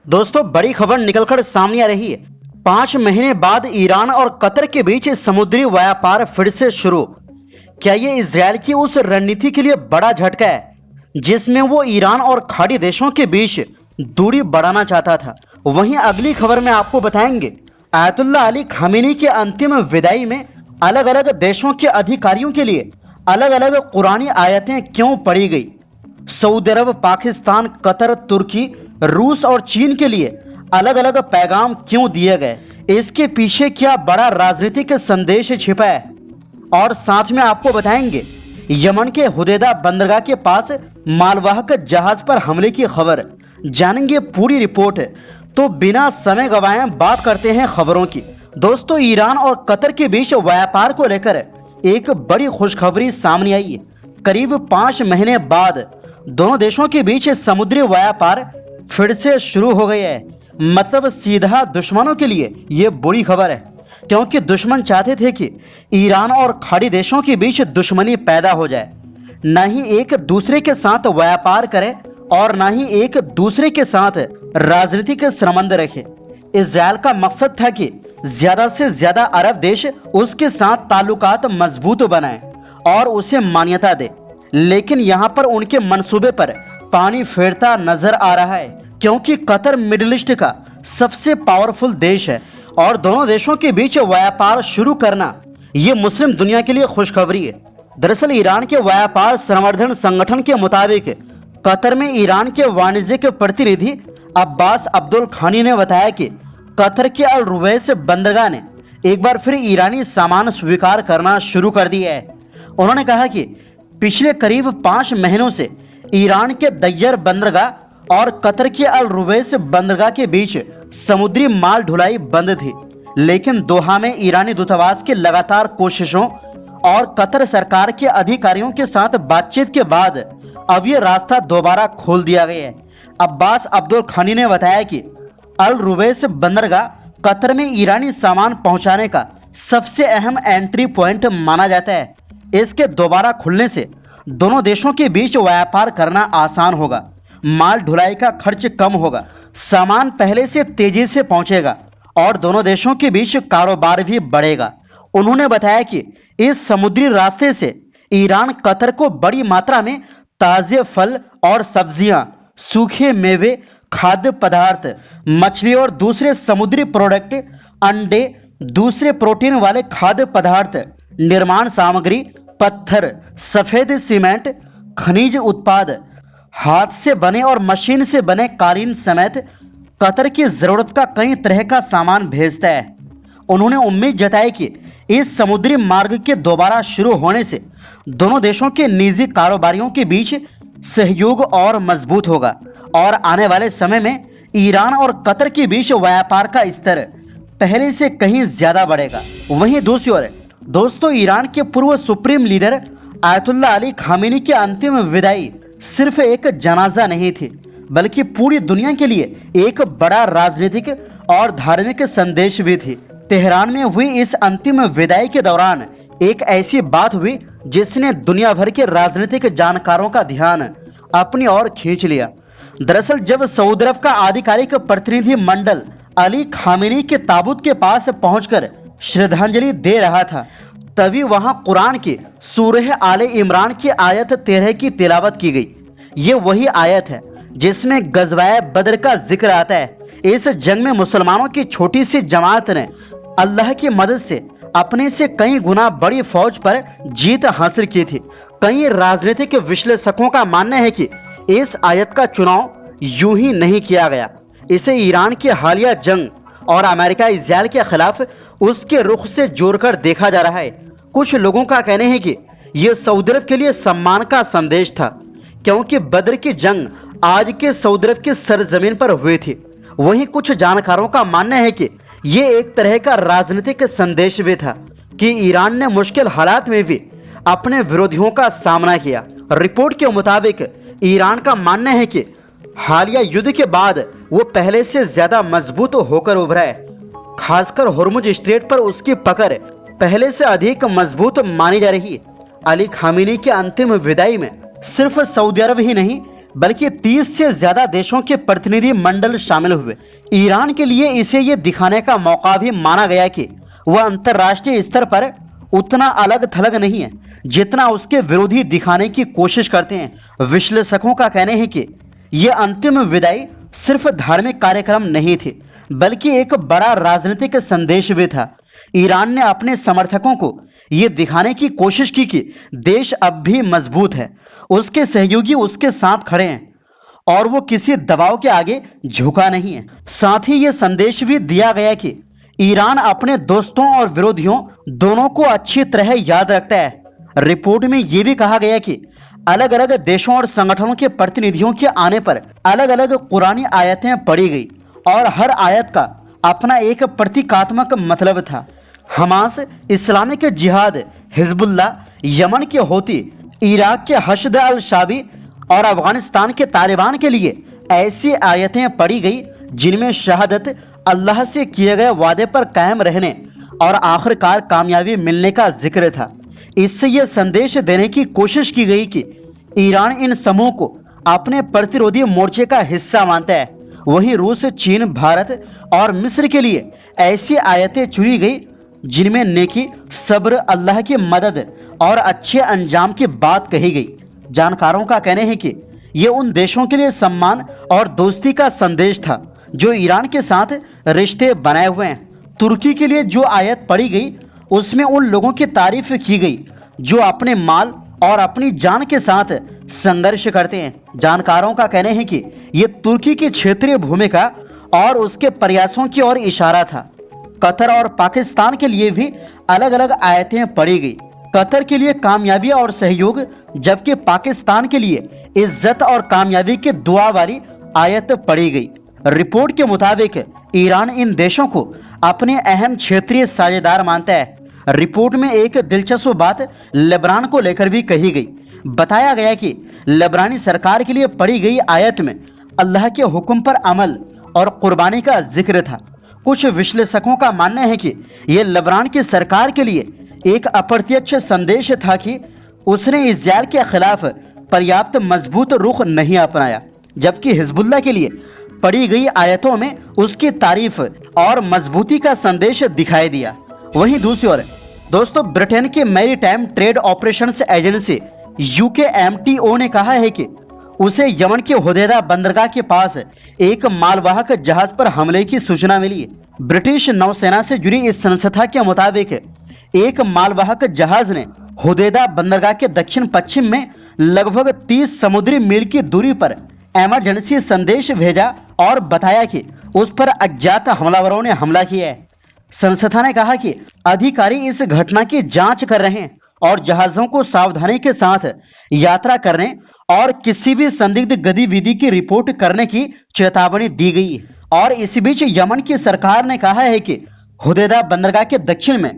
दोस्तों, बड़ी खबर निकलकर सामने आ रही है। 5 महीने बाद ईरान और कतर के बीच समुद्री व्यापार फिर से शुरू। क्या ये इजरायल की उस रणनीति के लिए बड़ा झटका है जिसमें वो ईरान और खाड़ी देशों के बीच दूरी बढ़ाना चाहता था? वहीं अगली खबर में आपको बताएंगे आयतुल्लाह अली खामेनी की अंतिम विदाई में अलग अलग देशों के अधिकारियों के लिए अलग अलग कुरानी आयतें क्यों पढ़ी गई। सऊदी अरब, पाकिस्तान, कतर, तुर्की, रूस और चीन के लिए अलग अलग पैगाम क्यों दिए गए, इसके पीछे क्या बड़ा राजनीतिक संदेश छिपा है। और साथ में आपको बताएंगे यमन के हुदैदा बंदरगाह के पास मालवाहक जहाज पर हमले की खबर। जानेंगे पूरी रिपोर्ट। तो बिना समय गवाए बात करते हैं खबरों की। दोस्तों, ईरान और कतर के बीच व्यापार को लेकर एक बड़ी खुशखबरी सामने आई है। करीब 5 महीने बाद दोनों देशों के बीच समुद्री व्यापार फिर से शुरू हो गया है। मतलब सीधा दुश्मनों के लिए यह बुरी खबर है, क्योंकि दुश्मन चाहते थे कि ईरान और खाड़ी देशों के बीच दुश्मनी पैदा हो जाए, न ही एक दूसरे के साथ व्यापार करें और न ही एक दूसरे के साथ राजनीतिक संबंध रखे। इजरायल का मकसद था कि ज्यादा से ज्यादा अरब देश उसके साथ ताल्लुकात मजबूत बनाएं और उसे मान्यता दे। लेकिन यहां पर उनके मंसूबे पर पानी फेरता नजर आ रहा है, क्योंकि कतर मिडिल ईस्ट का सबसे पावरफुल देश है और दोनों देशों के बीच व्यापार शुरू करना ये मुस्लिम दुनिया के लिए खुशखबरी है। दरअसल ईरान के व्यापार संवर्धन संगठन के मुताबिक कतर में ईरान के वाणिज्यिक प्रतिनिधि अब्बास अब्दुल खानी ने बताया कि कतर के अल रुवैस बंदरगाह ने एक बार फिर ईरानी सामान स्वीकार करना शुरू कर दिया है। उन्होंने कहा कि पिछले करीब 5 महीनों से ईरान के दैयर बंदरगाह और कतर के अल रुवैस बंदरगाह के बीच समुद्री माल ढुलाई बंद थी। लेकिन दोहा में ईरानी दूतावास की लगातार कोशिशों और कतर सरकार के अधिकारियों के साथ बातचीत के बाद अब यह रास्ता दोबारा खोल दिया गया है। अब्बास अब्दुल खानी ने बताया कि अल रुवैस बंदरगाह कतर में ईरानी सामान पहुंचाने का सबसे अहम एंट्री पॉइंट माना जाता है। इसके दोबारा खुलने से दोनों देशों के बीच व्यापार करना आसान होगा, माल ढुलाई का खर्च कम होगा, सामान पहले से तेजी से पहुंचेगा और दोनों देशों के बीच कारोबार भी बढ़ेगा। उन्होंने बताया कि इस समुद्री रास्ते से ईरान कतर को बड़ी मात्रा में ताजे फल और सब्जियां, सूखे मेवे, खाद्य पदार्थ, मछली और दूसरे समुद्री प्रोडक्ट, अंडे, दूसरे प्रोटीन वाले खाद्य पदार्थ, निर्माण सामग्री, पत्थर, सफेद सीमेंट, खनिज उत्पाद, हाथ से बने और मशीन से बने कालीन समेत कतर की जरूरत का कई तरह का सामान भेजता है। उन्होंने उम्मीद जताई कि इस समुद्री मार्ग के दोबारा शुरू होने से दोनों देशों के निजी कारोबारियों के बीच सहयोग और मजबूत होगा और आने वाले समय में ईरान और कतर के बीच व्यापार का स्तर पहले से कहीं ज्यादा बढ़ेगा। वहीं दूसरी ओर दोस्तों, ईरान के पूर्व supreme leader Ayatollah Ali Khamenei की अंतिम विदाई सिर्फ एक जनाजा नहीं थी, बल्कि पूरी दुनिया के लिए एक बड़ा राजनीतिक और धार्मिक संदेश भी थी। तेहरान में हुई इस अंतिम विदाई के दौरान एक ऐसी बात हुई जिसने दुनिया भर के राजनीतिक जानकारों का ध्यान अपनी ओर खींच लिया। दरअसल जब सऊदी अरब का आधिकारिक प्रतिनिधि मंडल अली खामेनी के ताबूत के पास पहुंचकर श्रद्धांजलि दे रहा था, तभी वहां कुरान की सूरह आले इमरान की आयत 13 की तिलावत की गई। ये वही आयत है जिसमें गज़वाए बदर का जिक्र आता है। इस जंग में मुसलमानों की छोटी सी जमात ने अल्लाह की मदद से अपने से कई गुना बड़ी फौज पर जीत हासिल की थी। कई राजनीतिक विश्लेषकों का मानना है कि इस आयत का चुनाव यूं ही नहीं किया गया। इसे ईरान की हालिया जंग और अमेरिका इजरायल के खिलाफ उसके रुख से जोड़कर देखा जा रहा है। कुछ लोगों का कहना है कि यह सऊदी अरब के लिए सम्मान का संदेश था, क्योंकि बदर की जंग आज के सऊदी अरब की सरजमीन पर हुई थी। वहीं कुछ जानकारों का मानना है कि यह एक तरह का राजनीतिक संदेश भी था कि ईरान ने मुश्किल हालात में भी अपने विरोधियों का सामना किया। रिपोर्ट के मुताबिक ईरान का मानना है कि हालिया युद्ध के बाद वो पहले से ज्यादा मजबूत होकर उभरा है। खासकर हुर्मुज स्ट्रेट पर उसकी पकड़ पहले से अधिक मजबूत मानी जा रही है। अली खामेनी की अंतिम विदाई में सिर्फ सऊदी अरब ही नहीं बल्कि 30 से ज्यादा देशों के प्रतिनिधि मंडल शामिल हुए। ईरान के लिए इसे ये दिखाने का मौका भी माना गया कि वह अंतर्राष्ट्रीय स्तर पर उतना अलग थलग नहीं है जितना उसके विरोधी दिखाने की कोशिश करते हैं। विश्लेषकों का कहना है कि यह अंतिम विदाई सिर्फ धार्मिक कार्यक्रम नहीं थी, बल्कि एक बड़ा राजनीतिक संदेश भी था। ईरान ने अपने समर्थकों को यह दिखाने की कोशिश की कि देश अब भी मजबूत है, उसके सहयोगी उसके साथ खड़े हैं और वो किसी दबाव के आगे झुका नहीं है। साथ ही यह संदेश भी दिया गया कि ईरान अपने दोस्तों और विरोधियों दोनों को अच्छी तरह याद रखता है। रिपोर्ट में यह भी कहा गया कि अलग अलग देशों और संगठनों के प्रतिनिधियों के आने पर अलग अलग कुरानी आयतें पढ़ी गई और हर आयत का अपना एक प्रतीकात्मक मतलब था। हमास, इस्लामिक जिहाद, हिजबुल्लाह, यमन के हौती, इराक के हशद अल शाबी और अफगानिस्तान के तालिबान के लिए ऐसी आयतें पढ़ी गई जिनमें शहादत, अल्लाह से किए गए वादे पर कायम रहने और आखिरकार कामयाबी मिलने का जिक्र था। इससे यह संदेश देने की कोशिश की गई कि ईरान इन समूह को अपने प्रतिरोधी मोर्चे का हिस्सा मानता है। वहीं रूस, चीन, भारत और मिस्र के लिए ऐसी आयतें चुनी गई जिनमें नेकी, सब्र, अल्लाह की मदद और अच्छे अंजाम की बात कही गई। जानकारों का कहना है कि यह उन देशों के लिए सम्मान और दोस्ती का संदेश था जो ईरान के साथ रिश्ते बनाए हुए हैं। तुर्की के लिए जो आयत पढ़ी गई उसमें उन लोगों की तारीफ की गई जो अपने माल और अपनी जान के साथ संघर्ष करते हैं। जानकारों का कहना है कि यह तुर्की की क्षेत्रीय भूमिका और उसके प्रयासों की ओर इशारा था। कतर और पाकिस्तान के लिए भी अलग अलग आयतें पढ़ी गई। कतर के लिए कामयाबी और सहयोग, जबकि पाकिस्तान के लिए इज्जत और कामयाबी की दुआ वाली आयत पढ़ी गई। रिपोर्ट के मुताबिक ईरान इन देशों को अपने अहम क्षेत्रीय साझेदार मानता है। रिपोर्ट में एक दिलचस्प बात लेबनान को लेकर भी कही गई। बताया गया कि लेबनानी सरकार के लिए पढ़ी गई आयत में अल्लाह के हुक्म पर अमल और कुर्बानी का जिक्र था। कुछ विश्लेषकों का मानना है कि यह लेबनान की सरकार के लिए एक अप्रत्यक्ष संदेश था कि उसने इस्राएल के खिलाफ पर्याप्त मजबूत रुख नहीं अपनाया, जबकि हिजबुल्लाह के लिए पढ़ी गई आयतों में उसकी तारीफ और मजबूती का संदेश दिखाई दिया। वहीं दूसरी ओर दोस्तों, ब्रिटेन के maritime trade operations agency UKMTO ने कहा है कि उसे यमन के होदेदा बंदरगाह के पास एक मालवाहक जहाज पर हमले की सूचना मिली है। ब्रिटिश नौसेना से जुड़ी इस संस्था के मुताबिक एक मालवाहक जहाज ने होदेदा बंदरगाह के दक्षिण पश्चिम में लगभग 30 समुद्री मील की दूरी पर इमरजेंसी संदेश भेजा और बताया कि उस पर अज्ञात हमलावरों ने हमला किया है। संस्था ने कहा कि अधिकारी इस घटना की जांच कर रहे हैं और जहाजों को सावधानी के साथ यात्रा करने और किसी भी संदिग्ध गतिविधि की रिपोर्ट करने की चेतावनी दी गई है। और इसी बीच यमन की सरकार ने कहा है कि हुदैदा बंदरगाह के दक्षिण में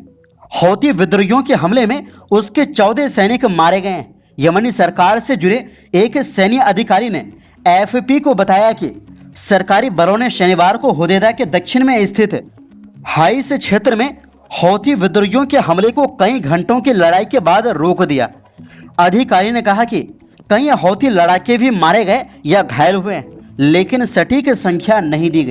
हौती विद्रोहियों के हमले में उसके 14 सैनिक मारे गए हैं। यमनी सरकार से जुड़े एक सैन्य अधिकारी ने AFP को बताया कि सरकारी बलों ने शनिवार को हुदैदा के दक्षिण में स्थित हाइस क्षेत्र में हौती विद्रोहियों के हमले को कई घंटों की लड़ाई के बाद रोक दिया। अधिकारी ने कहा कि कई हौती लड़ाके भी मारे गए या घायल हुए हैं, लेकिन सटीक संख्या नहीं दी गई।